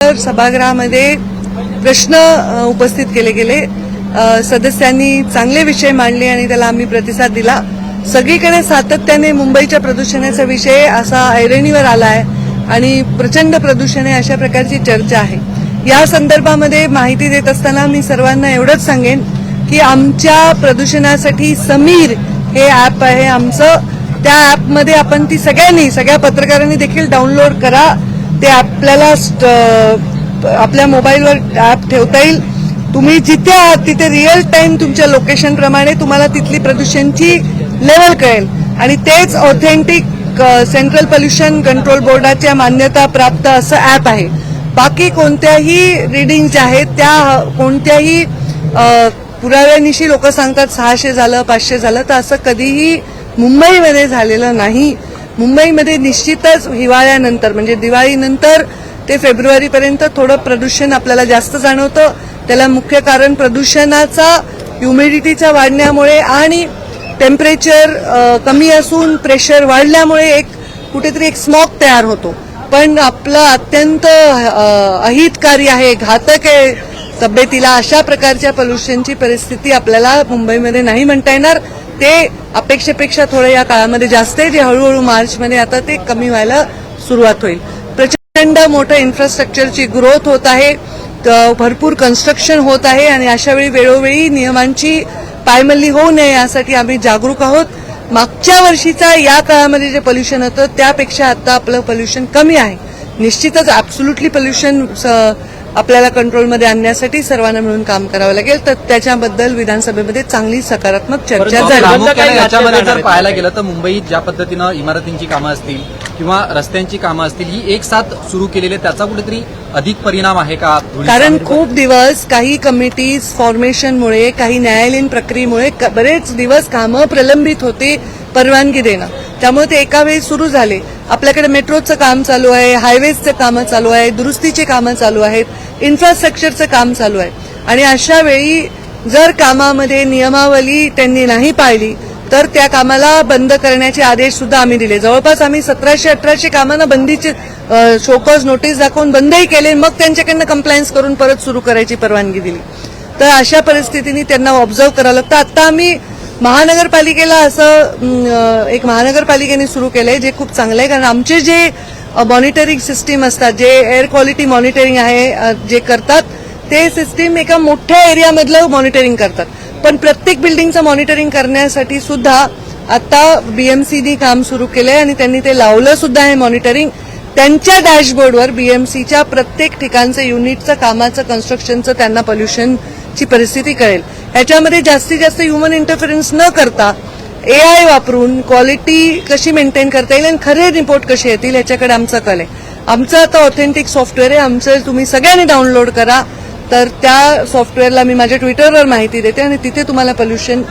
विषयांवर सभागृहामध्ये प्रश्न उपस्थित केले गेले. सदस्यांनी चांगले विषय मांडले आणि त्याला आम्ही प्रतिसाद दिला. सगळीकडे सातत्याने मुंबईच्या प्रदूषणाचा विषय असा ऐरणीवर आला आहे आणि प्रचंड प्रदूषण आहे अशा प्रकारची चर्चा आहे. या संदर्भामध्ये माहिती देत असताना मी सर्वांना एवढंच सांगेन की आमच्या प्रदूषणासाठी समीर हे ॲप आहे आमचं. त्या ॲपमध्ये आपण ती सगळ्या पत्रकारांनी देखील डाउनलोड करा. ते आपल्याला आपल्या मोबाईलवर ॲप ठेवता येईल. तुम्ही जिथे आहात तिथे रिअल टाइम तुमच्या लोकेशन प्रमाणे तुम्हाला तिथली प्रदूषणची लेवल कळेल आणि तेच ऑथेंटिक सेंट्रल पोल्युशन कंट्रोल बोर्डाच्या मान्यता प्राप्त असं ॲप आहे. बाकी कोणत्याही रिडिंग ज्या आहेत त्या कोणत्याही पुराव्यानिशी लोक सांगतात 600 झालं 500 झालं, तर असं कधीही मुंबईमध्ये झालेलं नाही. मुंबईमध्ये निश्चितच हिवाळ्यानंतर म्हणजे दिवाळीनंतर ते फेब्रुवारीपर्यंत थोडं प्रदूषण आपल्याला जास्त जाणवतं. त्याला मुख्य कारण प्रदूषणाचा ह्युमिडिटीचा वाढण्यामुळे आणि टेम्परेचर कमी असून प्रेशर वाढल्यामुळे कुठेतरी एक स्मॉग तयार होतो. पण आपलं अत्यंत अहितकारी आहे, घातक आहे तब्येतीला. अशा प्रकारच्या पोल्युशनची परिस्थिती आपल्याला मुंबईमध्ये नाही म्हणता येणार. ते अपेक्षेपेक्षा थोडं या काळामध्ये जास्त आहे, जे हळूहळू मार्चमध्ये आता ते कमी व्हायला सुरुवात होईल. प्रचंड मोठं इन्फ्रास्ट्रक्चरची ग्रोथ होत आहे, भरपूर कन्स्ट्रक्शन होत आहे आणि अशावेळी वेळोवेळी नियमांची पायमल्ली होऊ नये यासाठी आम्ही जागरूक आहोत. मागच्या वर्षीचा या काळामध्ये जे पोल्युशन होतं त्यापेक्षा आता आपलं पोल्युशन कमी आहे. निश्चितच ॲब्सोल्युटली पोल्युशन आपल्याला कंट्रोलमध्ये आणण्यासाठी सर्वांना मिळून काम करावं लागेल. तर त्याच्याबद्दल विधानसभेमध्ये चांगली सकारात्मक चर्चा झाली. याच्यामध्ये जर पाहायला गेलं तर मुंबईत ज्या पद्धतीनं इमारतींची कामं असतील किंवा रस्त्यांची कामं असतील ही एक साथ सुरू केलेली, त्याचा कुठेतरी अधिक परिणाम आहे का? कारण खूप दिवस काही कमिटीज फॉर्मेशनमुळे काही न्यायालयीन प्रक्रियेमुळे बरेच दिवस कामं प्रलंबित होते परवानगी देणं. त्यामुळे ते एका वेळी सुरू झाले. आपल्याकडे मेट्रोचं काम चालू आहे, हायवेजचं कामं चालू आहे, दुरुस्तीची कामं चालू आहेत, इन्फ्रास्ट्रक्चरचं काम चालू आहे आणि अशा वेळी जर कामामध्ये नियमावली त्यांनी नाही पाळली तर त्या कामाला बंद करण्याचे आदेश सुद्धा आम्ही दिले. जवळपास आम्ही 1700-1800 कामांना बंदीची शोकॉज नोटीस दाखवून बंदही केले, मग त्यांच्याकडनं कंप्लायन्स करून परत सुरू करायची परवानगी दिली. तर अशा परिस्थितीने त्यांना ऑब्झर्व्ह करावं लागतं. आता आम्ही महानगरपालिकेला असं एक महानगरपालिकेने सुरू केलंय जे खूप चांगलं आहे. कारण आमचे जे मॉनिटरिंग सिस्टीम असतात, जे एअर क्वालिटी मॉनिटरिंग आहे जे करतात ते सिस्टीम एका मोठ्या एरियामधलं मॉनिटरिंग करतात. पण प्रत्येक बिल्डिंगचं मॉनिटरिंग करण्यासाठी सुद्धा आता बीएमसीनी काम सुरू केलंय आणि त्यांनी ते लावलं सुद्धा आहे मॉनिटरिंग. त्यांच्या डॅशबोर्डवर बीएमसीच्या प्रत्येक ठिकाणचं युनिटचं कामाचं कन्स्ट्रक्शनचं त्यांना पोल्युशनची परिस्थिती कळेल. ह्याच्यामध्ये जास्तीत जास्त ह्युमन इंटरफरन्स न करता AI वापरून क्वालिटी कशी मेंटेन करता येईल आणि खरे रिपोर्ट कसे येतील याच्याकडे आमचा कल आहे. आमचं आता ऑथेंटिक सॉफ्टवेअर आहे, आमचं तुम्ही सगळ्यांनी डाउनलोड करा. तर त्या सॉफ्टवेअरला मी माझ्या ट्विटरवर माहिती देते आणि तिथे तुम्हाला पोल्युशन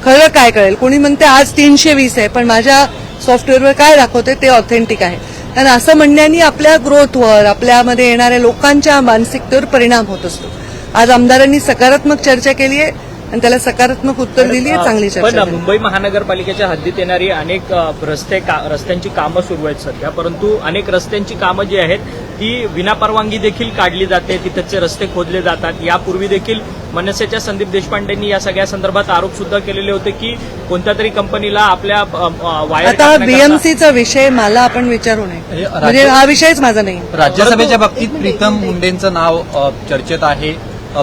खरं काय कळेल. कोणी म्हणते आज 320 आहे, पण माझ्या सॉफ्टवेअरवर काय दाखवते ते ऑथेंटिक आहे. कारण असं म्हणण्याने आपल्या ग्रोथवर आपल्यामध्ये येणाऱ्या लोकांच्या मानसिकतेवर परिणाम होत असतो. आज आमदारांनी सकारात्मक चर्चा केली आहे आणि त्याला सकारात्मक उत्तर दिली आहे, चांगली चर्चा. पण मुंबई महानगरपालिकेच्या हद्दीत येणारी अनेक रस्त्यांची कामं सुरू आहेत सध्या, परंतु अनेक रस्त्यांची कामं जी आहेत ती विनापरवानगी देखील काढली जाते, तिथचे रस्ते खोदले जातात. यापूर्वी देखील मनसेच्या संदीप देशपांडेंनी या सगळ्या संदर्भात आरोप सुद्धा केलेले होते की कोणत्या तरी कंपनीला आपल्या वायर. आता बीएमसीचा विषय मला आपण विचारू नये, म्हणजे हा विषयच माझा नाही. राज्यसभेच्या बाबतीत प्रीतम मुंडेंचं नाव चर्चेत आहे.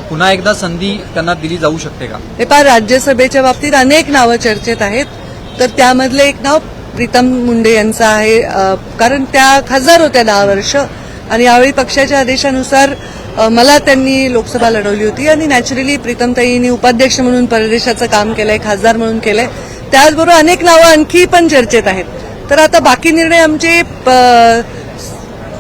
पुन्हा एकदा संधी त्यांना दिली जाऊ शकते का? हे पहा, राज्यसभेच्या बाबतीत अनेक नावं चर्चेत आहेत. तर त्यामधलं एक नाव प्रीतम मुंडे यांचं आहे. कारण त्या खासदार होत्या 10 वर्ष आणि यावेळी पक्षाच्या आदेशानुसार मला त्यांनी लोकसभा लढवली होती आणि नॅचरली प्रीतमताईंनी उपाध्यक्ष म्हणून परदेशाचं काम केलंय, खासदार म्हणून केलंय. त्याचबरोबर अनेक नावं आणखी पण चर्चेत आहेत. तर आता बाकी निर्णय आमचे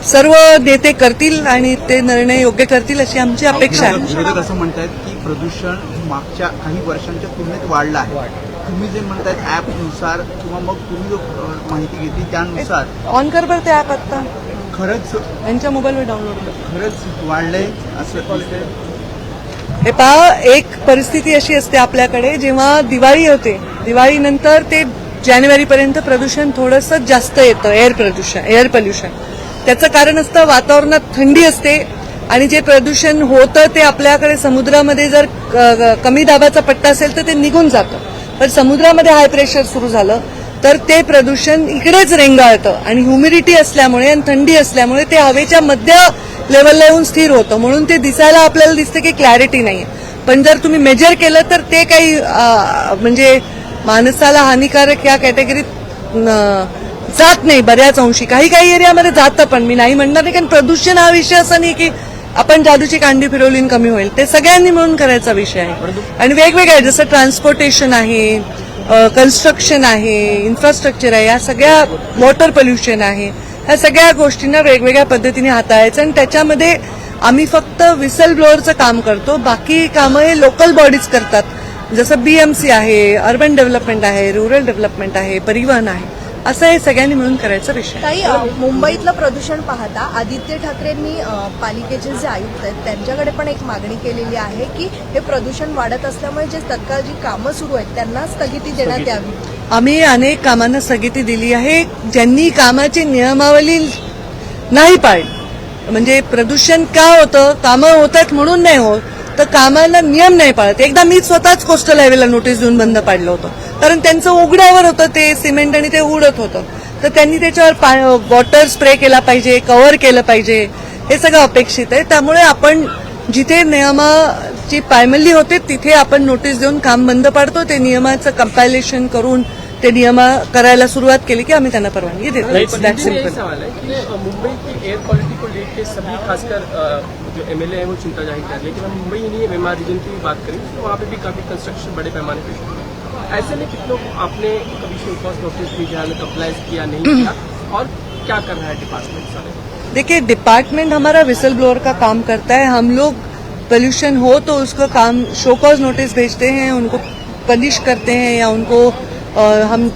सर्व नेते करतील आणि ते निर्णय योग्य करतील अशी आमची अपेक्षा आहे. विरोधक असं म्हणतात की प्रदूषण मागच्या काही वर्षांच्या तुलनेत वाढलं आहे. तुम्ही जे म्हणतायत ॲपनुसार किंवा मग तुम्ही जो माहिती घेतली त्यानुसार ऑन कर बरं ते ॲप आता खरंच त्यांच्या मोबाईलवर डाउनलोड कर. खरंच वाढलंय असं दिसतंय. हे पहा, एक परिस्थिती अशी असते आपल्याकडे जेव्हा दिवाळी होते, दिवाळीनंतर ते जानेवारीपर्यंत प्रदूषण थोडंसं जास्त येतं, एअर पोल्युशन. त्याचं कारण असतं वातावरणात थंडी असते आणि जे प्रदूषण होतं ते आपल्याकडे समुद्रामध्ये जर कमी दाबाचा पट्टा असेल तर ते निघून जातं, पण समुद्रामध्ये हाय प्रेशर सुरू झालं तर ते प्रदूषण इकडेच रेंगाळतं आणि ह्युमिडिटी असल्यामुळे आणि थंडी असल्यामुळे ते हवेच्या मध्य लेवलला येऊन स्थिर होतं, म्हणून ते दिसायला आपल्याला दिसतं की क्लॅरिटी नाहीये. पण जर तुम्ही मेजर केलं तर ते काही म्हणजे माणसाला हानिकारक या कॅटेगरीत जात नाही बऱ्याच अंशी. काही काही एरियामध्ये जातं, पण मी नाही म्हणणार नाही, कारण प्रदूषण हा विषय असा नाही की आपण जादूची कांडी फिरवली आणि कमी होईल. ते सगळ्यांनी मिळून करायचा विषय आहे आणि वेगवेगळ्या जसं ट्रान्सपोर्टेशन आहे, कन्स्ट्रक्शन आहे, इन्फ्रास्ट्रक्चर आहे, या सगळ्या वॉटर पोल्युशन आहे, ह्या सगळ्या गोष्टींना वेगवेगळ्या पद्धतीने हाताळायचं आणि त्याच्यामध्ये आम्ही फक्त विसल ब्लोअरचं काम करतो, बाकी कामं हे लोकल बॉडीज करतात. जसं बीएमसी आहे, अर्बन डेव्हलपमेंट आहे, रुरल डेव्हलपमेंट आहे, परिवहन आहे, असं हे सगळ्यांनी मिळून करायचा विषय. ताई, मुंबईतलं प्रदूषण पाहता आदित्य ठाकरेंनी पालिकेचे जे आयुक्त आहेत त्यांच्याकडे पण एक मागणी केलेली आहे की हे प्रदूषण वाढत असल्यामुळे जे तत्काळ जी कामं सुरू आहेत त्यांना स्थगिती देण्यात यावी. आम्ही अनेक कामांना स्थगिती दिली आहे. ज्यांनी कामाची नियमावली नाही पाळली, म्हणजे प्रदूषण का होतं, कामं होतात म्हणून नाही होत, तर कामाला नियम नाही पाळत. एकदा मी स्वतःच कोस्टल हायवेला नोटीस देऊन बंद पाडलं होतं, कारण त्यांचं उघड्यावर होतं ते सिमेंट आणि ते उडत होतं, तर त्यांनी त्याच्यावर वॉटर स्प्रे केला पाहिजे, कव्हर केलं पाहिजे, हे सगळं अपेक्षित आहे. त्यामुळे आपण जिथे नियमाची पायमल्ली होते तिथे आपण नोटीस देऊन काम बंद पाडतो. ते नियमाचं कंपायलेशन करून ते नियम करायला सुरुवात केली की आम्ही त्यांना परवानगी देतो. That simple. सवाल है कि मुंबई की एयर क्वालिटी को लेकर सभी खासकर जो एमएलए है वो चिंता जाहिर कर रहे हैं, लेकिन हम मुंबई ही नहीं एमएमआर रीजन की भी बात करें तो वहाँ पे भी काफी कंस्ट्रक्शन बड़े पैमाने पे शुरू है. ऐसे में कितनों को आपने कभी शो कॉज नोटिस भेजा है, अप्लाई किया नहीं किया, और क्या कर रहा है डिपार्टमेंट सारे? देखिए, डिपार्टमेंट हमारा विसल ब्लोअर का काम करता है. हम लोग पोल्यूशन हो तो उसका काम शो कॉज नोटिस भेजते हैं, उनको पनिश करते हैं या उनको हम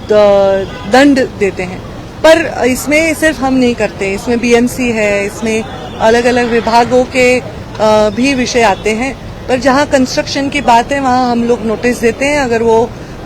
दंड देते हैं. पर इसमें सिर्फ हम नहीं करते, इसमें बीएमसी है, इसमें अलग अलग विभागों के भी विषय आते हैं. पर जहाँ कंस्ट्रक्शन की बात है वहाँ हम लोग नोटिस देते हैं. अगर वो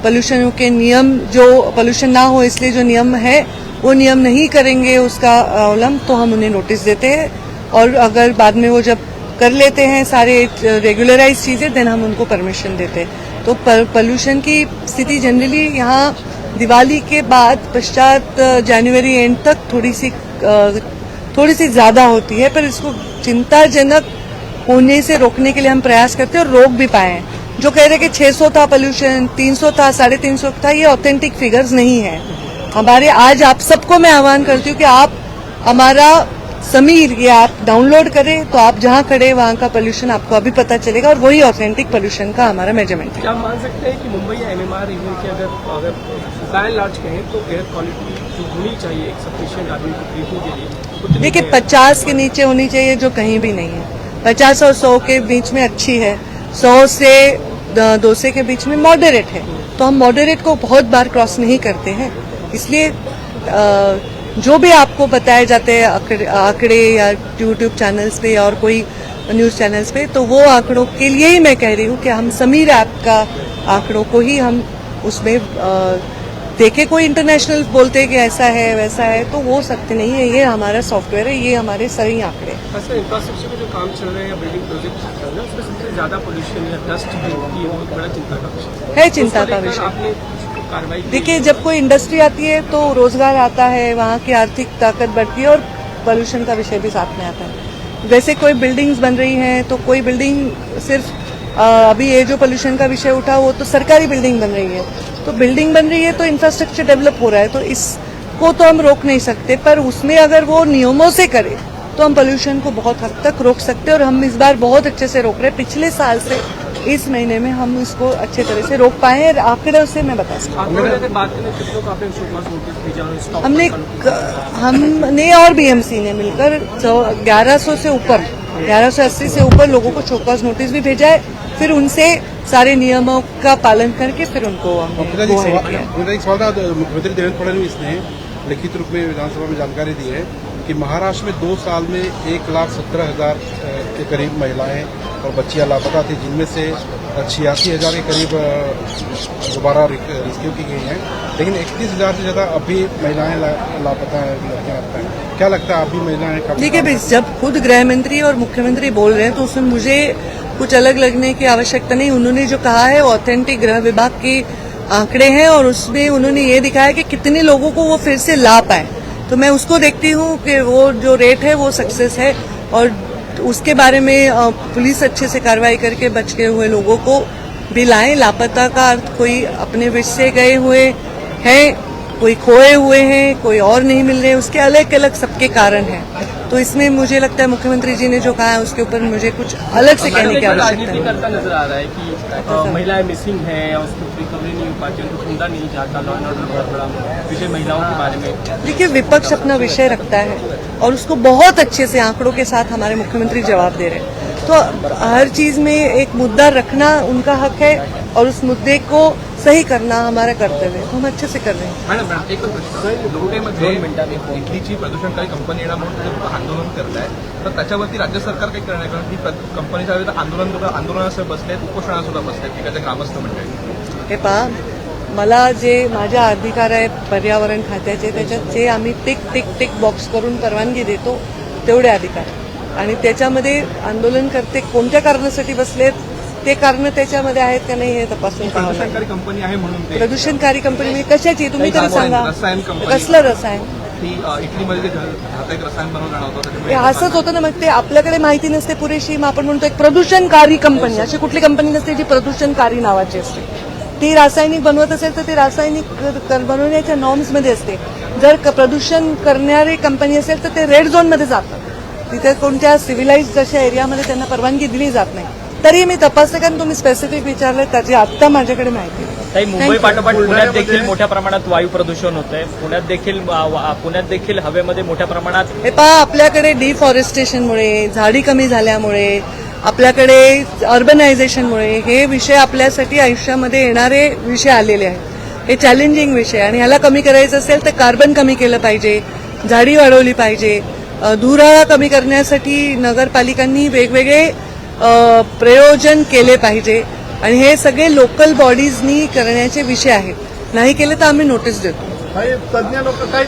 पोल्यूशन के नियम, जो पोल्यूशन ना हो इसलिए जो नियम है वो नियम नहीं करेंगे उसका उल्लंघन, तो हम उन्हें नोटिस देते हैं. और अगर बाद में वो जब कर लेते हैं सारे रेगुलराइज चीजें, देन हम उनको परमिशन देते हैं. तो पोल्यूशन की स्थिति जनरली यहाँ दिवाली के बाद पश्चात जनवरी एंड तक थोड़ी सी ज्यादा होती है, पर इसको चिंताजनक होने से रोकने के लिए हम प्रयास करते हैं और रोक भी पाए हैं. जो कह रहे कि 600 था पोल्यूशन, 300 था, 350 था, ये ऑथेंटिक फिगर्स नहीं है हमारे. आज आप सबको मैं आह्वान करती हूँ कि आप हमारा समीर ये ऐप डाउनलोड करें, तो आप जहाँ खड़े वहाँ का पोल्यूशन आपको अभी पता चलेगा और वही ऑथेंटिक पोल्यूशन का हमारा मेजरमेंट है. क्या मान सकते हैं कि मुंबई या एमएमआर रीजन की अगर बाय एंड लार्ज कहें तो एयर क्वालिटी जो होनी चाहिए एक सफिशिएंट आदमी को ब्रीथिंग के लिए, देखिए 50 के नीचे होनी चाहिए, जो कहीं भी नहीं है. 50 और 100 के बीच में अच्छी है, 100 से 200 के बीच में मॉडरेट है. तो हम मॉडरेट को बहुत बार क्रॉस नहीं करते हैं, इसलिए जो भी आपको बताए जाते हैं आंकड़े या यूट्यूब चैनल्स पे और कोई न्यूज चैनल्स पे, तो वो आंकड़ों के लिए ही मैं कह रही हूँ कि हम समीर ऐप का आंकड़ों को ही हम उसमें देखे. कोई इंटरनेशनल बोलते हैं कि ऐसा है वैसा है, तो वो सत्य नहीं है. ये हमारा सॉफ्टवेयर है, ये हमारे सही आंकड़े. ऐसे इंफ्रास्ट्रक्चर में जो काम चल रहे हैं या बिल्डिंग प्रोजेक्ट चल रहे हैं उसमें सबसे ज्यादा पोल्यूशन या डस्ट जो होती है वो बहुत बड़ा चिंता का विषय है. चिंता का विषय. आपने कार्रवाई की? देखिए, जब कोई इंडस्ट्री आती है तो रोजगार आता है, वहाँ की आर्थिक ताकत बढ़ती है और पोल्यूशन का विषय भी साथ में आता है. वैसे कोई बिल्डिंग्स बन रही हैं तो कोई बिल्डिंग सिर्फ अभी ये जो पोल्यूशन का विषय उठा वो तो सरकारी बिल्डिंग बन रही है, तो बिल्डिंग बन रही है तो इंफ्रास्ट्रक्चर डेवलप हो रहा है, तो इसको तो हम रोक नहीं सकते. पर उसमें अगर वो नियमों से करे तो हम पोल्यूशन को बहुत हद तक रोक सकते हैं और हम इस बार बहुत अच्छे से रोक रहे हैं. पिछले साल से इस महीने में हम इसको अच्छे तरह से रोक पाए हैं. आंकड़ों से मैं बता सकती हूँ. अगर बात करें कितनों का आपने शो कॉज नोटिस भेजा और स्टॉप हमने और बीएमसी ने मिलकर 1100 से ऊपर 1180 से ऊपर लोगों को शोकॉज नोटिस भी भेजा है. फिर उनसे सारे नियमों का पालन करके फिर उनको मेरा एक सवाल था. मुख्यमंत्री देवेंद्र फडणवीस ने लिखित रूप में विधानसभा में जानकारी दी है कि महाराष्ट्र में 2 साल में 1,17,000 के करीब महिलाएं और बच्चियां लापता थी, जिनमें से 86,000 के करीब दोबारा रेस्क्यू की गई हैं, लेकिन 31,000 से ज़्यादा अभी महिलाएं लापता हैं, लड़कियां लापता हैं। क्या लगता है अभी महिलाएं कब? देखिए भाई, जब खुद गृह मंत्री और मुख्यमंत्री बोल रहे हैं तो उसमें मुझे कुछ अलग लगने की आवश्यकता नहीं। उन्होंने जो कहा है वो ऑथेंटिक गृह विभाग के आंकड़े हैं और उसमें उन्होंने ये दिखाया कि कितने लोगों को वो फिर से ला पाए। तो मैं उसको देखती हूँ कि वो जो रेट है वो सक्सेस है और उसके बारे में पुलिस अच्छे से कार्रवाई करके बच गए हुए लोगों को भी लाएं। लापता का अर्थ कोई अपने विष से गए हुए हैं, कोई खोए हुए हैं, कोई और नहीं मिल रहे, उसके अलग अलग सबके कारण हैं। तो इसमें मुझे लगता है मुख्यमंत्री जी ने जो कहा है उसके ऊपर मुझे कुछ अलग से कहने की आवश्यकता राजनीति है। करता नजर आ रहा है कि महिलाएं मिसिंग हैं और उसको रिकवरी नहीं हो पाती, उनको ढूंढा नहीं जाता। लॉ एंड ऑर्डर बहुत बड़ा विषय महिलाओं के बारे में। देखिए, विपक्ष अपना विषय रखता है और उसको बहुत अच्छे से आंकड़ों के साथ हमारे मुख्यमंत्री जवाब दे रहे हैं। तो हर चीज में एक मुद्दा रखना उनका हक है और उस मुद्दे को सही करना हमारा कर्तव्य है, तो हम अच्छे से कर रहे हैं। मॅडम एक प्रश्न, लोकटेमध्ये इथलीची प्रदूषणकारी कंपनी येणार म्हणून ते लोक आंदोलन करत आहेत, तर त्याच्यावरती राज्य सरकार काही करणार कारण ती कंपनीच्या विरुद्ध आंदोलनासह बसलेत, उपोषणाला सुद्धा बसलेत तिकडच्या ग्रामस्थ मंडळी. हे पहा, मला जे माझ्या अधिकार आहेत पर्यावरण खात्याचे, त्याच्यात जे आम्ही टिक टिक टिक बॉक्स करून परवानगी देतो तेवढे अधिकार, आणि त्याच्यामध्ये आंदोलनकर्ते कोणत्या कारणासाठी बसलेत ते कारण त्याच्यामध्ये आहेत का नाही हे तपासून पाहावं लागेल. प्रदूषणकारी कंपनी आहे म्हणून ते प्रदूषणकारी कंपनी म्हणजे कशाची तुम्ही तरी सांगा. रसायन कंपनी कसलं रसायन? ती इटलीमध्ये जे घातक रसायन बनवून जाणार होतं हे त्याच्यामुळे असंच होतं ना, मग ते आपल्याकडे माहिती नसते पुरेशी, मग आपण म्हणतो एक प्रदूषणकारी कंपनी. अशी कुठली कंपनी नसते जी प्रदूषणकारी नावाची असते. ती रासायनिक बनवत असेल तर ती रासायनिक बनवण्याच्या नॉर्म्समध्ये असते. जर प्रदूषण करणारी कंपनी असेल तर ते रेड झोनमध्ये जातं. तिथे कोणत्या सिव्हिलाइज्ड अशा एरियामध्ये त्यांना परवानगी दिली जात नाही. तरी मी तपासते, कारण तुम्ही स्पेसिफिक विचारले त्याची आत्ता माझ्याकडे माहिती नाही. ताई, मुंबई पाठोपाठ पुण्यात देखील मोठ्या प्रमाणात वायू प्रदूषण होतंय. पुण्यात देखील हवेमध्ये मोठ्या प्रमाणात हे पहा, आपल्याकडे डिफॉरेस्टेशनमुळे, झाडी कमी झाल्यामुळे, आपल्याकडे अर्बनायझेशनमुळे हे विषय आपल्यासाठी आयुष्यामध्ये येणारे विषय आलेले आहेत. हे चॅलेंजिंग विषय, आणि ह्याला कमी करायचं असेल तर कार्बन कमी केलं पाहिजे, झाडी वाढवली पाहिजे. धुराळा कमी करण्यासाठी नगरपालिकांनी वेगवेगळे प्रयोजन केले पाहिजे, आणि हे सगळे लोकल बॉडीजनी करण्याचे विषय आहेत. नाही केले तर आम्ही नोटीस देतो. तज्ञ लोक काही